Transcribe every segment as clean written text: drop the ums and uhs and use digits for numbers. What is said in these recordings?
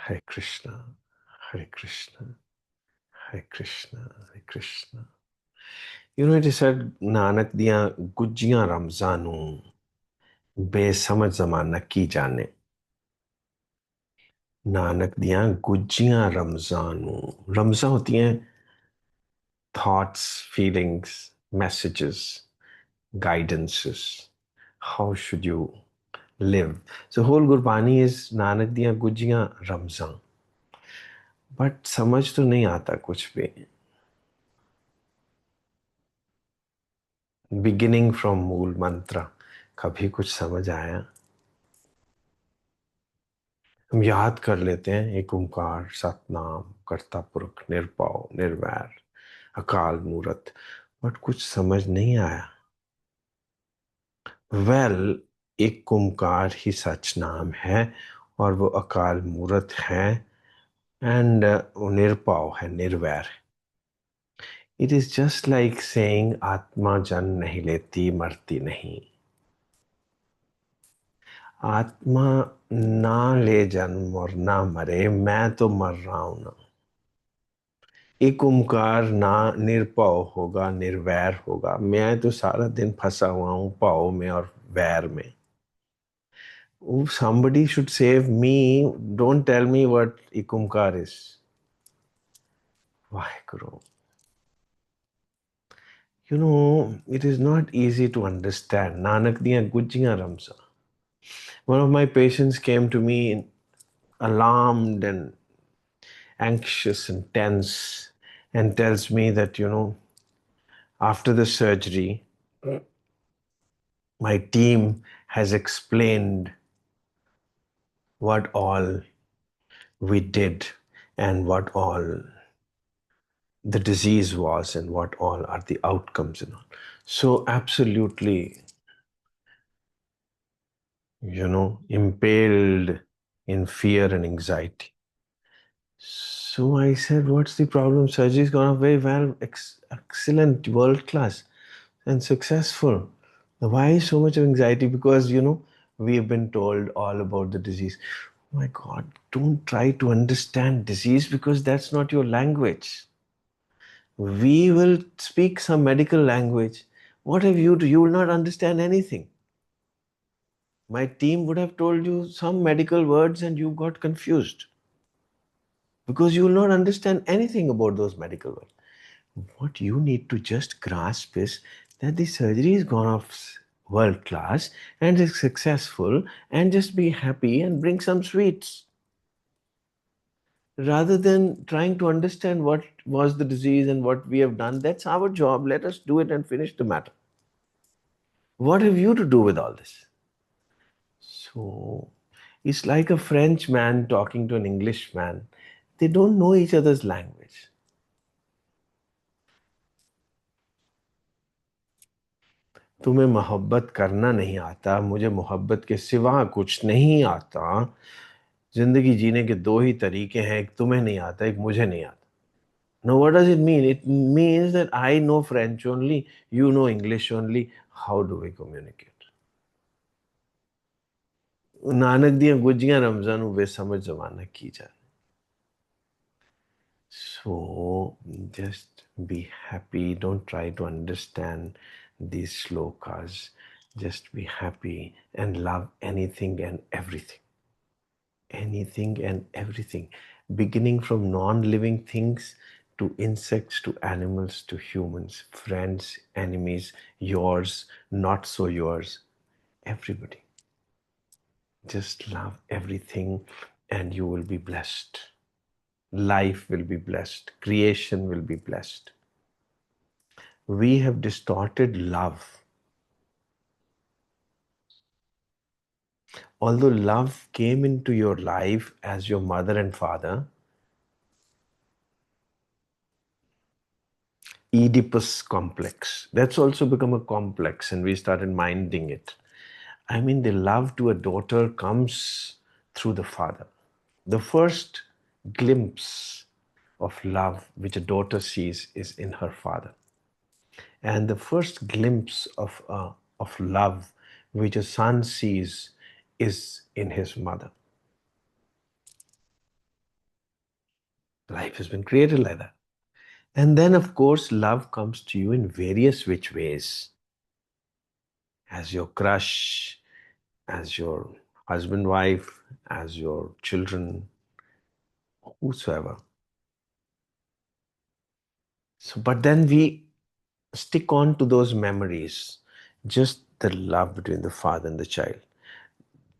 Hare Krishna, Hare Krishna, Hare Krishna, Hare Krishna. You know, it is said, Nanak दियां गुज्जियां रमजानू बेसमझ जमाना की जाने. नानक दियां गुज्जियां रमजानू. रमजा होती हैं thoughts, feelings, messages, guidances. How should you live? So whole Gurbani is Nanak दियां गुज्जियां Ramzan. But समझ तो नहीं आता कुछ भी. बिगिनिंग फ्रॉम मूल मंत्र कभी कुछ समझ आया? हम याद कर लेते हैं एक ओंकार सतनाम कर्ता पुरख निर्भव निर्वैर अकाल मूरत, बट कुछ समझ नहीं आया. एक ओंकार ही सच नाम है और वो अकाल मूरत है एंड वो निर्भव है निर्वैर. It is just like saying आत्मा जन्म नहीं लेती मरती नहीं. आत्मा ना ले जन्म और ना मरे, मैं तो मर रहा हूं ना. एक ओंकार ना निरपौ होगा निर्वैर होगा, मैं तो सारा दिन फंसा हुआ हूं पाव में और वैर में. Somebody should save me. Don't tell me what एक ओंकार is. Waheguru. You know, it is not easy to understand. Nanak दियां गुज्जियां रमज़ां. One of my patients came to me alarmed and anxious and tense and tells me that, after the surgery, my team has explained what all we did and what all the disease was and what all are the outcomes and all. So absolutely, impaled in fear and anxiety. So I said, what's the problem? Surgery's gone off very well, excellent, world class and successful. Why so much of anxiety? Because, we have been told all about the disease. Oh my God, don't try to understand disease because that's not your language. We will speak some medical language. What have you to? You will not understand anything. My team would have told you some medical words and you got confused because you will not understand anything about those medical words. What you need to just grasp is that the surgery has gone off world class and is successful, and just be happy and bring some sweets. Rather than trying to understand what was the disease and what we have done, that's our job. Let us do it and finish the matter. What have you to do with all this? So it's like a French man talking to an English man. They don't know each other's language. तुम्हें मोहब्बत करना नहीं आता, मुझे मोहब्बत के सिवा कुछ नहीं आता. जिंदगी जीने के दो ही तरीके हैं, एक तुम्हें नहीं आता, एक मुझे नहीं आता. Now what does it mean? It means that I know French only, you know English only. How do we communicate? Nanak दियां गुज्जियां रमजान वे समझ जमाना की जाए. So just be happy. Don't try to understand these shlokas. Just be happy and love anything and everything. Anything and everything. Beginning from non-living things to insects, to animals, to humans, friends, enemies, yours, not so yours, everybody. Just love everything and you will be blessed. Life will be blessed. Creation will be blessed. We have distorted love. Although love came into your life as your mother and father, Oedipus complex, that's also become a complex and we started minding it. I mean, the love to a daughter comes through the father. The first glimpse of love which a daughter sees is in her father. And the first glimpse of love which a son sees is in his mother. Life has been created like that. And then, of course, love comes to you in various which ways. As your crush, as your husband, wife, as your children, whosoever. So, but then we stick on to those memories, just the love between the father and the child,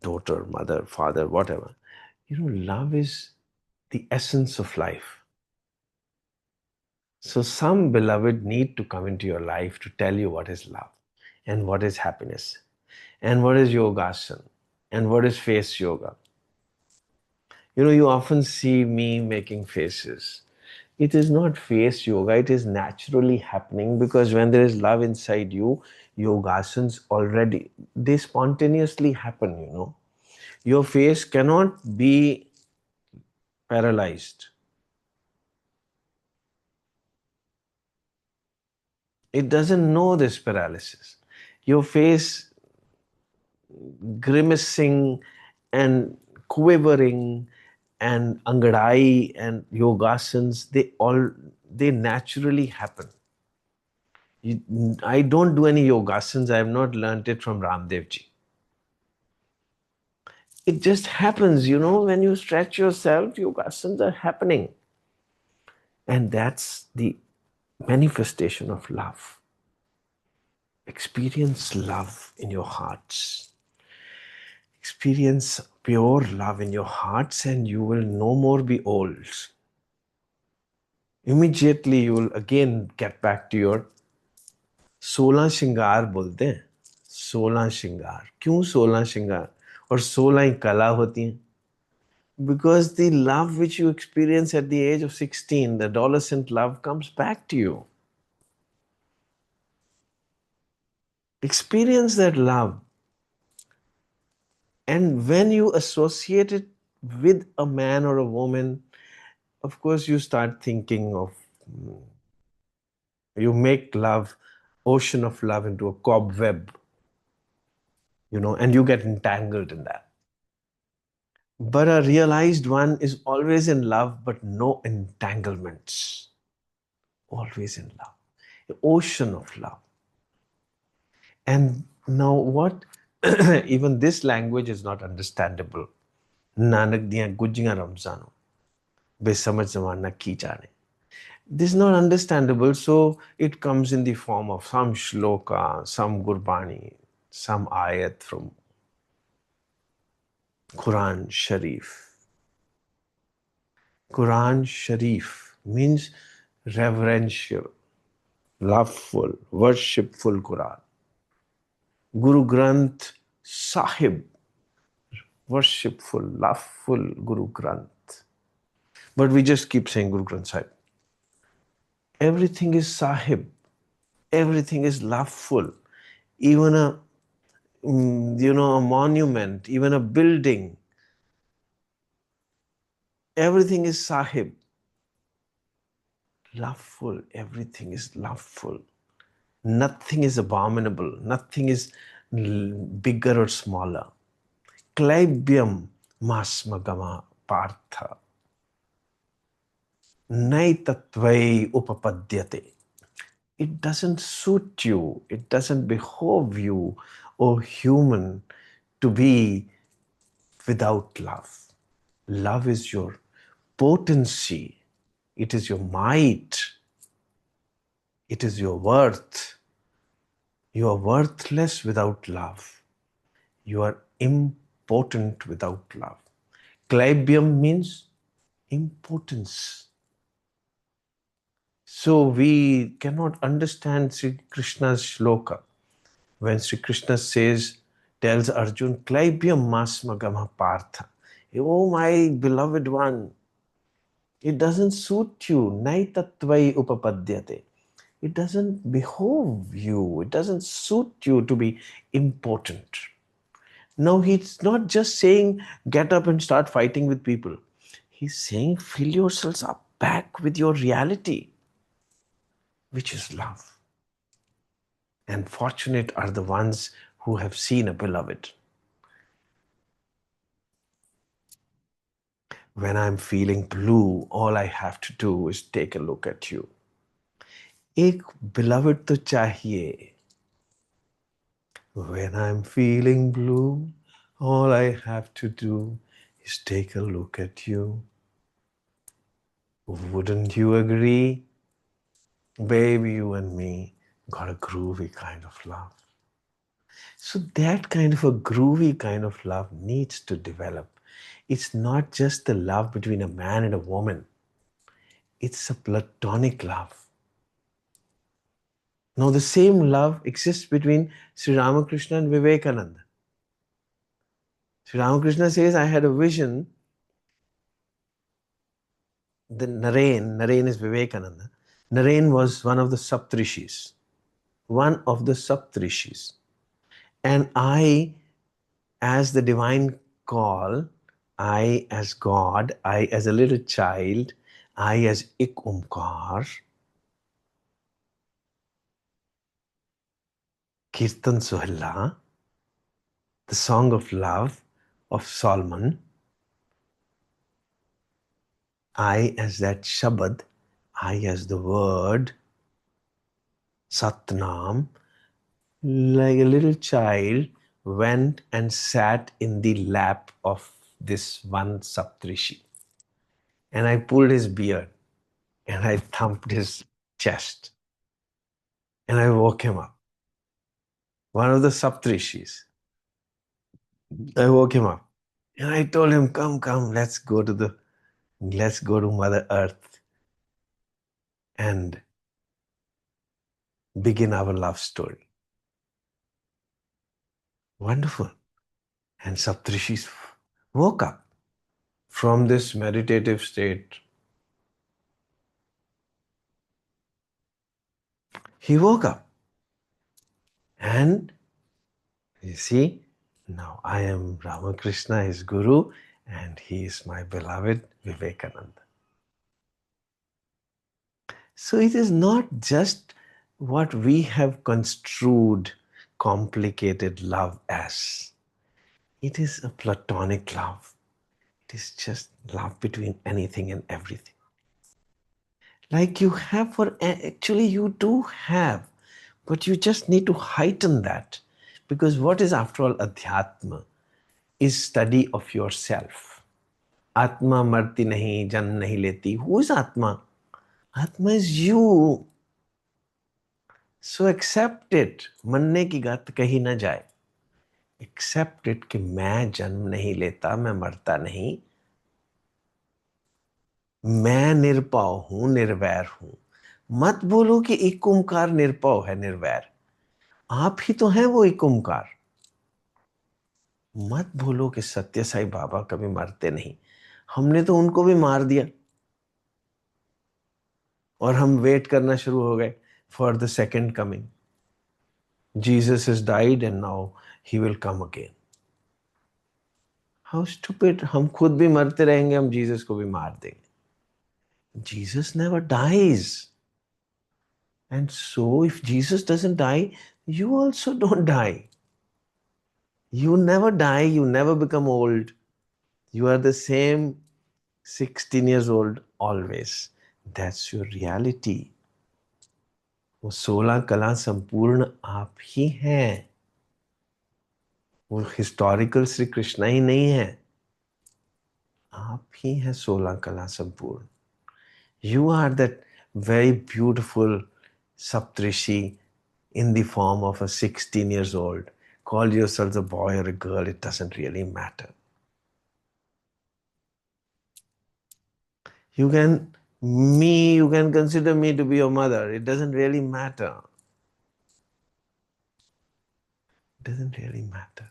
daughter, mother, father, whatever. Love is the essence of life. So some beloved need to come into your life to tell you what is love and what is happiness and what is yogasana and what is face yoga. You often see me making faces. It is not face yoga, it is naturally happening because when there is love inside you, yogasans already, they spontaneously happen. Your face cannot be paralyzed. It doesn't know this paralysis. Your face grimacing and quivering and angadai and yogasans, they naturally happen. I don't do any yogasans. I have not learned it from Ramdev ji. It just happens, when you stretch yourself, yogasans are happening. And that's the manifestation of love. Experience love in your hearts. Experience pure love in your hearts, and you will no more be old. Immediately, you will again get back to your 16 श्रृंगार बोलते हैं. 16 श्रृंगार. क्यों 16 श्रृंगार और 16 ही कला होती हैं? Because the love which you experience at the age of 16, the adolescent love, comes back to you. Experience that love. And when you associate it with a man or a woman, of course, you start thinking of, you make love, ocean of love into a cobweb, and you get entangled in that. But a realized one is always in love, but no entanglements. Always in love. The ocean of love. And now what? Even this language is not understandable. Nanak diyan gujjiyan Ramzano. Besamaj zamana ki jaane. This is not understandable, so it comes in the form of some shloka, some Gurbani, some ayat from Quran Sharif. Quran Sharif means reverential, loveful, worshipful Quran. Guru Granth Sahib, worshipful, loveful Guru Granth. But we just keep saying Guru Granth Sahib. Everything is Sahib. Everything is loveful. Even a monument, even a building, everything is Sahib. Loveful, everything is loveful. Nothing is abominable, nothing is bigger or smaller. Klaibyam masmagama partha. Naitatvai upapadyate. It doesn't suit you, it doesn't behove you, O human, to be without love. Love is your potency, it is your might, it is your worth. You are worthless without love. You are impotent without love. Klaibyam means impotence. So we cannot understand Sri Krishna's shloka when Sri Krishna tells Arjun, Klaibyam masmagama partha. Oh, my beloved one, it doesn't suit you. Naitatvai upapadyate. It doesn't behove you. It doesn't suit you to be impotent. Now, he's not just saying, get up and start fighting with people. He's saying, fill yourselves up back with your reality, which is love. And fortunate are the ones who have seen a beloved. When I'm feeling blue, all I have to do is take a look at you. एक beloved तो चाहिए. When I'm feeling blue, all I have to do is take a look at you. Wouldn't you agree? Baby, you and me got a groovy kind of love. So that kind of a groovy kind of love needs to develop. It's not just the love between a man and a woman. It's a platonic love. Now the same love exists between Sri Ramakrishna and Vivekananda. Sri Ramakrishna says, I had a vision. The Narain is Vivekananda. Narain was one of the Saptrishis. One of the Saptrishis. And I, as the divine call, I as God, I as a little child, I as Ik Omkar, Kirtan Sohila, the song of love of Solomon, I as that Shabad, I as the word, Satnam, like a little child, went and sat in the lap of this one Saptrishi. And I pulled his beard and I thumped his chest and I woke him up. One of the Saptrishis. I woke him up and I told him, come, let's go to Mother Earth and begin our love story. Wonderful. And Saptrishis woke up from this meditative state. He woke up and you see, now I am Ramakrishna, his guru, and he is my beloved Vivekananda. So it is not just what we have construed complicated love as. It is a platonic love. It is just love between anything and everything. Like you have actually you do have, but you just need to heighten that. Because what is after all Adhyatma is study of yourself. Atma marti nahi, janm nahi leti. Who is Atma? Atma is you. So accept it. मरने की बात कही ना जाए. Accept it कि मैं जन्म नहीं लेता, मैं मरता नहीं. मैं निरपाव हूं, निर्वैर हूं. मत बोलो कि एक ओंकार निरपाव है, निर्वैर. आप ही तो हैं वो एक ओंकार. मत बोलो कि सत्य साई बाबा कभी मरते नहीं. हमने तो उनको भी मार दिया और हम वेट करना शुरू हो गए for the second coming. Jesus has died and now he will come again. How stupid. हम खुद भी मरते रहेंगे, हम जीसस को भी मार देंगे. Jesus never dies. And so if Jesus doesn't die, you also don't die. You never die, you never become old. You are the same 16 years old always. That's your reality. वो 16 कला संपूर्ण आप ही हैं. वो हिस्टोरिकल श्री कृष्ण ही नहीं है. आप ही हैं 16 कला संपूर्ण. You are that very beautiful Saptrishi in the form of a 16 years old. Call yourself a boy or a girl, it doesn't really matter. You can consider me to be your mother. It doesn't really matter. It doesn't really matter.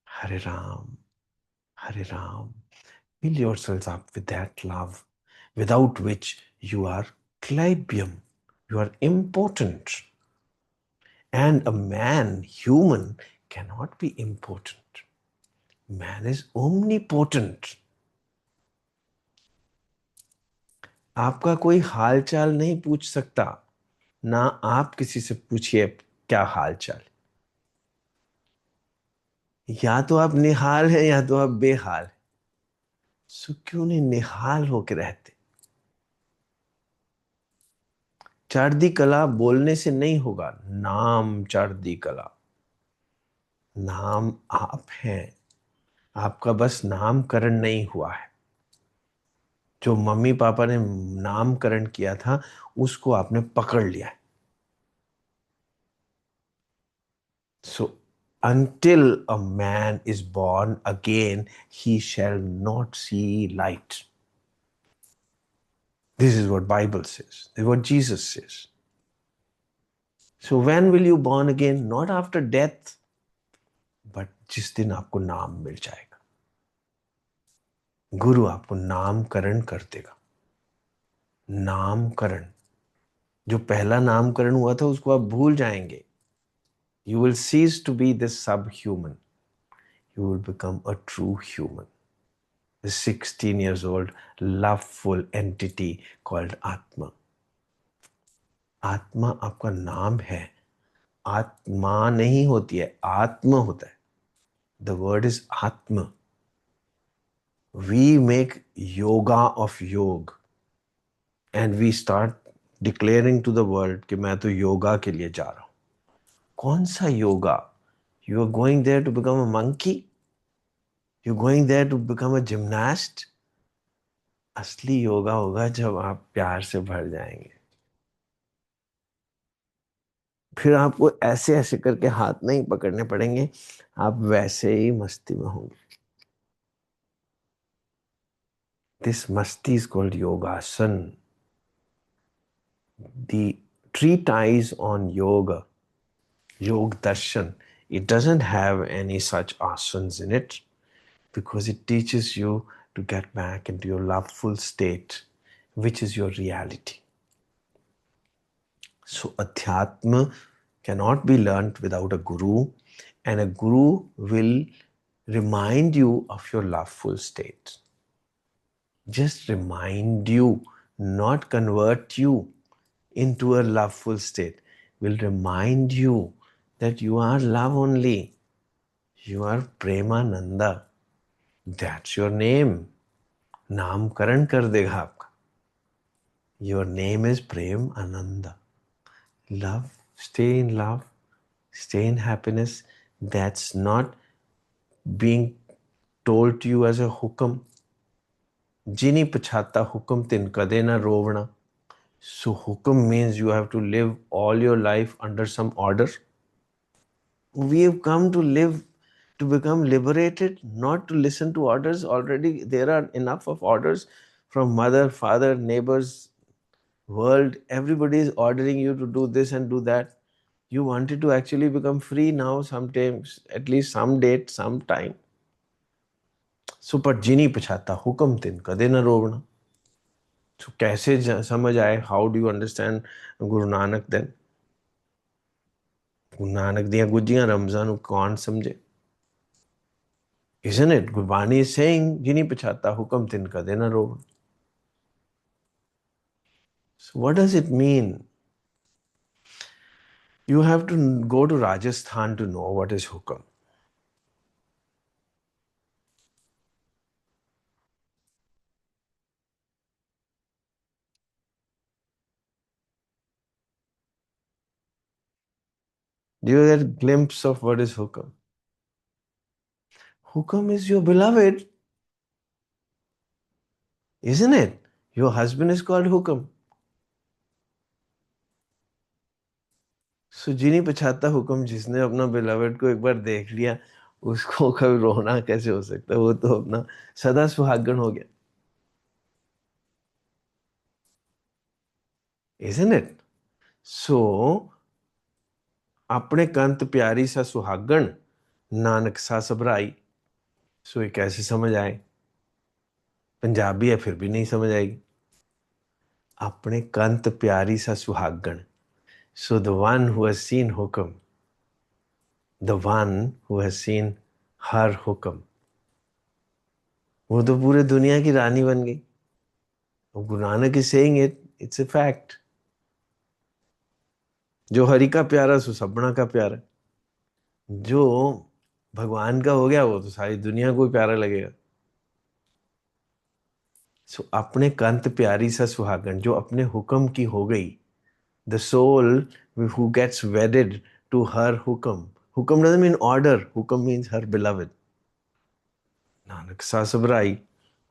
Hare Ram, Hare Ram. Fill yourselves up with that love, without which you are klebium. You are impotent. And a man, human, cannot be impotent. Man is omnipotent. आपका कोई हाल चाल नहीं पूछ सकता, ना आप किसी से पूछिए क्या हाल चाल. या तो आप निहाल है या तो आप बेहाल. सो क्यों नहीं निहाल होके रहते? चढ़दी कला बोलने से नहीं होगा, नाम चढ़दी कला। नाम आप हैं, आपका बस नामकरण नहीं हुआ है। जो मम्मी पापा ने नामकरण किया था उसको आपने पकड़ लिया है। सो until a man is born again, he shall not see light. This is what Bible says. This is what Jesus says. So when will you born again? Not after death, but जिस दिन आपको नाम मिल जाएगा, गुरु आपको नामकरण कर देगा। नामकरण, जो पहला नामकरण हुआ था उसको आप भूल जाएंगे। You will cease to be this subhuman. You will become a true human. The 16 years old loveful entity called Atma. आत्मा आपका नाम है। आत्मा नहीं होती है, आत्मा होता है। The word is Atma. We make yoga of yoga and we start declaring to the world कि मैं तो योगा के लिए जा रहा हूं। कौन सा yoga? You are going there to become a monkey? You're going there to become a gymnast? असली योगा होगा जब आप प्यार से भर जाएंगे। फिर आपको ऐसे ऐसे करके हाथ नहीं पकड़ने पड़ेंगे, आप वैसे ही मस्ती में होंगे। This masti is called yogasan. The treatise on yoga, Yog Darshan, it doesn't have any such asanas in it because it teaches you to get back into your loveful state, which is your reality. So Adhyatma cannot be learnt without a guru, and a guru will remind you of your loveful state. Just remind you, not convert you into a loveful state, will remind you that you are love only. You are Premananda. That's your name. नामकरण कर देगा आपका। Your name is Prem Ananda. Love, stay in love, stay in happiness. That's not being told to you as a hukam. जिनी पछाता हुक्म तिन कदे ना रोवना. So hukam means you have to live all your life under some order. We have come to live, to become liberated, not to listen to orders. Already there are enough of orders from mother, father, neighbors, world. Everybody is ordering you to do this and do that. You wanted to actually become free now, sometimes, at least some date, some time. So, but jini pachata hukam tin kade na rovna. So, कैसे समझ आए? How do you understand Guru Nanak then? Guru Nanak दियां गुजियां रमजान ਨੂੰ कौन समझे? Isn't it? Gurbani is saying, Jini pachata hukam tin kade na rovna. So, what does it mean? You have to go to Rajasthan to know what is hukam. Do you get a glimpse of what is hukam? Hukam is your beloved, isn't it? Your husband is called hukam. So जिनी पछाता हुक्म, जिसने अपना beloved को एक बार देख लिया, उसको कभी रोना कैसे हो सकता है? वो तो अपना सदा सुहागन हो गया, isn't it? So अपने कंत प्यारी सा सुहागन, नानक सा सबराई. सो ये कैसे समझ आए? पंजाबी है फिर भी नहीं समझ आएगी. अपने कंत प्यारी सा सुहागन. So the one who has seen hukam, the one who has seen her hukam, वो तो पूरे दुनिया की रानी बन गई. Guru Nanak is saying it, it's a fact. जो हरि का प्यारा सो सबना का प्यारा. जो भगवान का हो गया वो तो सारी दुनिया को प्यारा लगेगा. सो अपने कंत प्यारी सा सुहागन जो अपने हुक्म की हो गई, the soul who gets wedded to her hukam. Hukam doesn't mean order, hukam means her beloved. Nanak सासुबराई,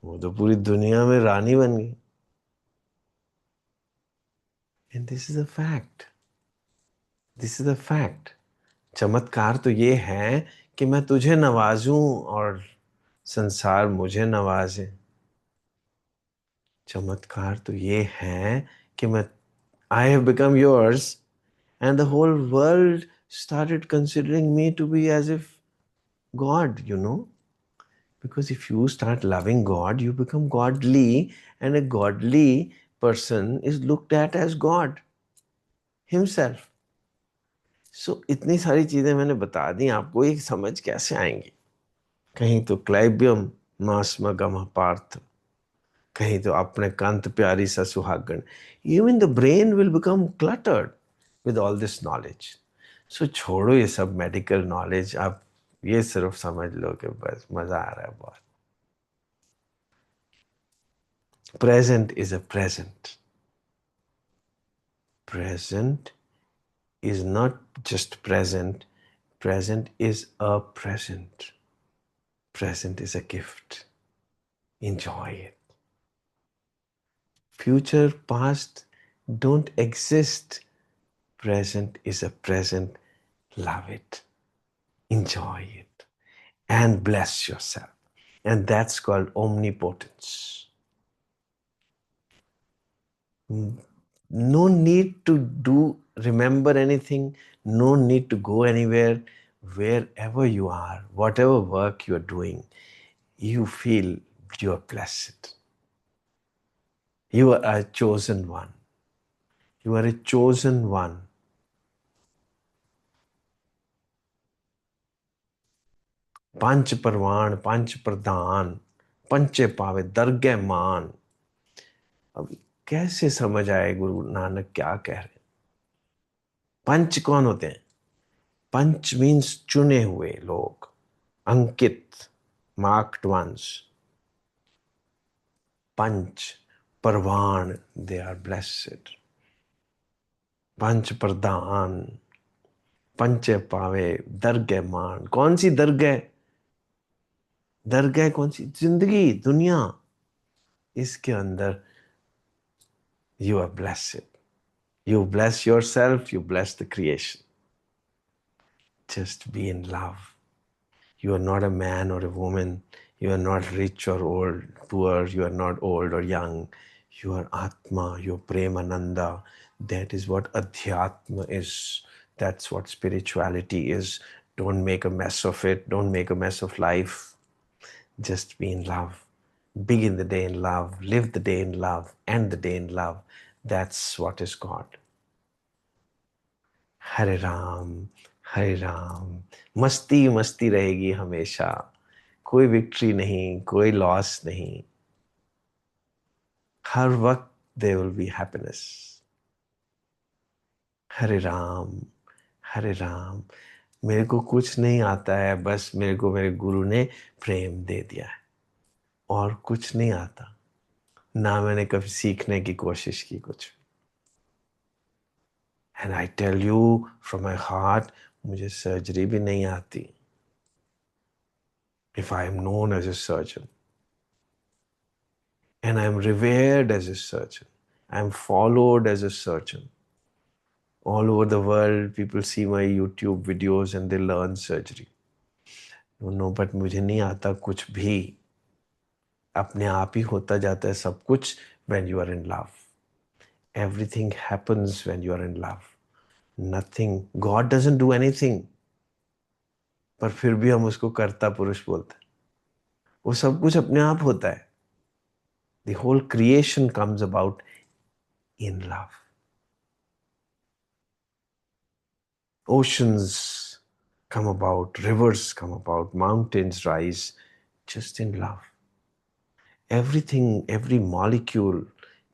वो तो पूरी दुनिया में रानी बन गई. And this is a fact. This is a fact. चमत्कार तो ये है कि मैं तुझे नवाजूं और संसार मुझे नवाजे. चमत्कार तो ये है कि मैं I have become yours and the whole world started considering me to be as if God, you know. Because if you start loving God, you become godly, and a godly person is looked at as God himself. So इतनी सारी चीजें मैंने बता दी आपको, ये समझ कैसे आएंगी? कहीं तो क्लैबियम मास्मगम पार्थ, कहीं तो अपने कांत प्यारी सा सुहागन. Even the brain will become cluttered with all this knowledge. So छोड़ो ये सब मेडिकल नॉलेज, आप ये सिर्फ समझ लो कि बस मजा आ रहा है बहुत. Present is a present. Present is not just present. Present is a present. Present is a gift. Enjoy it. Future, past don't exist. Present is a present. Love it. Enjoy it. And bless yourself. And that's called omnipotence. No need to remember anything, no need to go anywhere. Wherever you are, whatever work you are doing, you feel you are blessed. You are a chosen one. You are a chosen one. पंच परवान, पंच प्रधान, पंचे पावे दरगे मान. अब कैसे समझ आए गुरु नानक क्या कह रहे? पंच कौन होते हैं? पंच मीन्स चुने हुए लोग, अंकित, marked ones. पंच परवान, they are blessed. पंच प्रधान, पंचे पावे दरगह मान. कौन सी दरगह? दरगह कौन सी? जिंदगी, दुनिया. इसके अंदर you are blessed. You bless yourself, you bless the creation. Just be in love. You are not a man or a woman. You are not rich or old, poor. You are not old or young. You are Atma, you are Premananda. That is what Adhyatma is. That's what spirituality is. Don't make a mess of it. Don't make a mess of life. Just be in love. Begin the day in love. Live the day in love. End the day in love. That's what is God. हरे राम, हरे राम. मस्ती मस्ती रहेगी हमेशा. कोई victory नहीं, कोई loss नहीं. हर वक्त there will be happiness. हरे राम, हरे राम. मेरे को कुछ नहीं आता है, बस मेरे को मेरे गुरु ने प्रेम दे दिया है, और कुछ नहीं आता. ना मैंने कभी सीखने की कोशिश की कुछ. And I tell you from my heart, मुझे सर्जरी भी नहीं आती. If I am known as a surgeon, and I'm revered as a surgeon. I'm followed as a surgeon. All over the world, people see my YouTube videos and they learn surgery. No, but मुझे नहीं आता कुछ भी. अपने आप ही होता जाता है सब कुछ when you are in love. Everything happens when you are in love. Nothing. God doesn't do anything. पर फिर भी हम उसको कर्ता पुरुष बोलते हैं. वो सब कुछ अपने आप होता है. The whole creation comes about in love. Oceans come about, rivers come about, mountains rise just in love. Everything, every molecule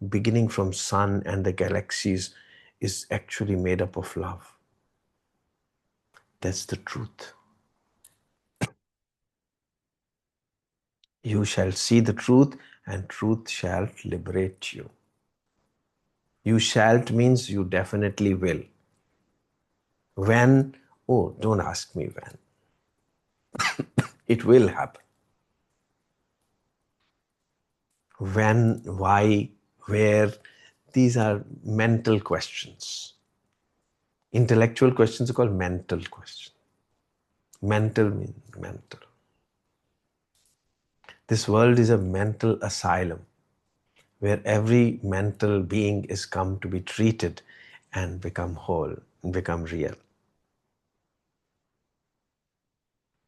beginning from sun and the galaxies is actually made up of love. That's the truth. You shall see the truth, and truth shall liberate you. You shalt means you definitely will. When? Oh, don't ask me when. It will happen. When, why, where, these are mental questions. Intellectual questions are called mental questions. Mental means mental. This world is a mental asylum where every mental being is come to be treated and become whole and become real.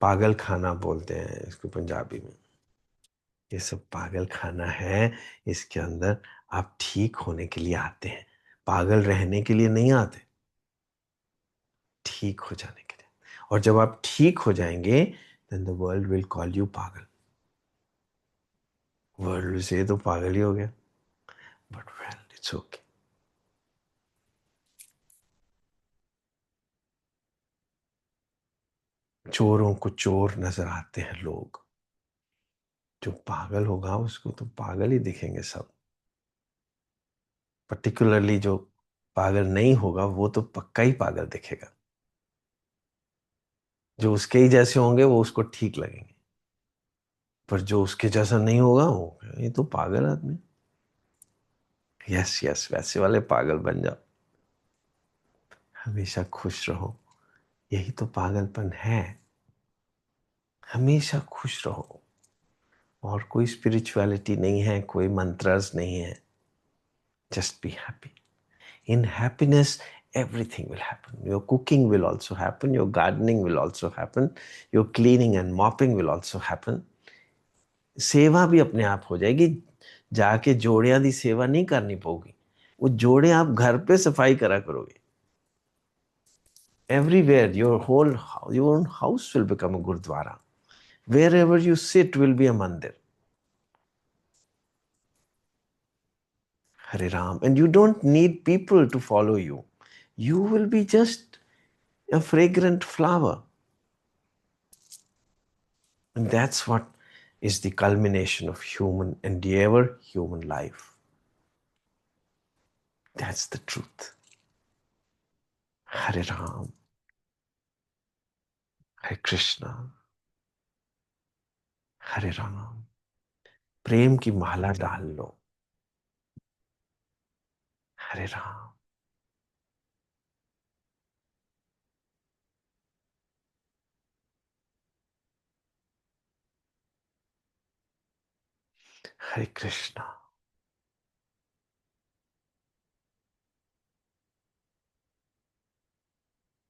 पागल खाना बोलते हैं इसको पंजाबी में. ये सब पागल खाना है. इसके अंदर आप ठीक होने के लिए आते हैं, पागल रहने के लिए नहीं आते, ठीक हो जाने के लिए. और जब आप ठीक हो जाएंगे, then the world will call you पागल. वर्ल्ड से तो पागल ही हो गया. But well, it's okay. चोरों को चोर नजर आते हैं लोग. जो पागल होगा उसको तो पागल ही दिखेंगे सब. पर्टिकुलरली जो पागल नहीं होगा वो तो पक्का ही पागल दिखेगा. जो उसके ही जैसे होंगे वो उसको ठीक लगेंगे, पर जो उसके जैसा नहीं होगा वो ये तो पागल आदमी. यस यस, वैसे वाले पागल बन जाओ. हमेशा खुश रहो. यही तो पागलपन है. हमेशा खुश रहो. और कोई स्पिरिचुअलिटी नहीं है, कोई मंत्रस नहीं है. Just be happy. In happiness, everything will happen. Your cooking will also happen. Your gardening will also happen. Your cleaning and mopping will also happen. सेवा भी अपने आप हो जाएगी. जाके जोड़ियां दी सेवा नहीं करनी पड़ेगी. वो जोड़े आप घर पे सफाई करा करोगे. Everywhere, your own house will become a gurdwara. Wherever you sit will be a mandir. Hare Ram. And you don't need people to follow you. You will be just a fragrant flower. And that's what is the culmination of human endeavor, human life. That's the truth. Hare Ram, Hare Krishna, Hare Ram. प्रेम की माला डाल लो. हरे Ram. Hare Krishna.